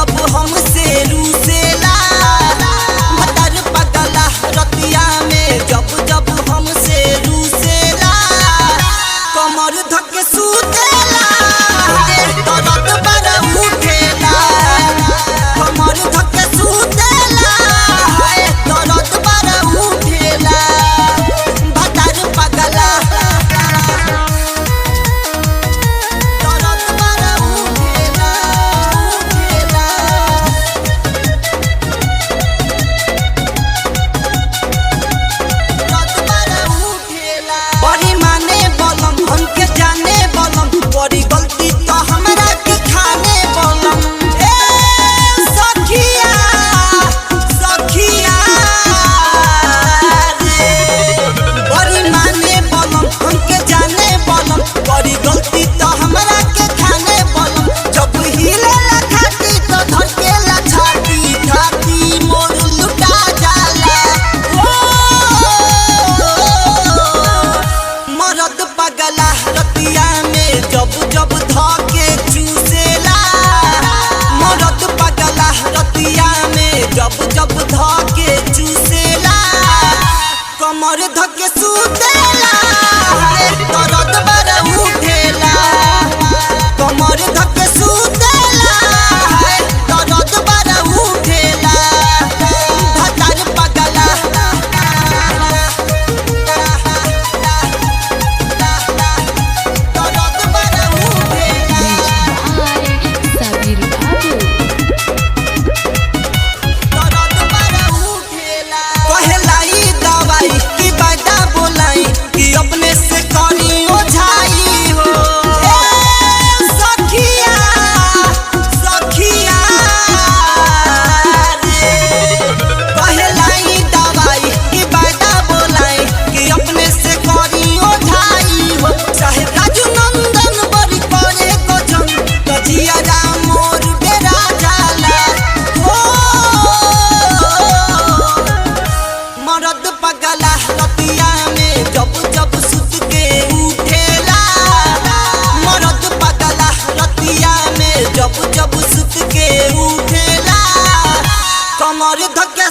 जब हमसे रूसेला भतर पगला रतिया में जब जब हमसे रूसेला कमर धके सुतेला दर्द बड़ा उठेला कमर धके सुतेला दर्द बड़ा उठेला भतर पगला बड़ी गलती तो हमरा के खाने बोलम सखिया सखिया रे बड़ी माने बोलम हमके जाने बोलम बड़ी गलती तो हमरा के खाने बोलम जब हिले खाती तो धड़केला छाती छाती मोर लुटा जाला मरद पगला रतिया में जब जब धके चूसेला मरद पगला रतिया में जब जब धके चूसेला कमर धके सुतेला दर्द बड़ा उठेला कमर धके सुतेला दर्द बड़ा उठेला भतर पगला अपने से करी ओझाई हो सखिया सखिया रे कहलाई दवाई की बाटा बोलाई कि अपने से करी ओझाई हो चाहे राजू नंदन बड़ी करे गजन कजिया राम मोर डेरा जाला हो मरद पगला रतिया में जब जब सुत के उठेला मरद पगला रतिया में जब जब सुत के उठेला कमर धके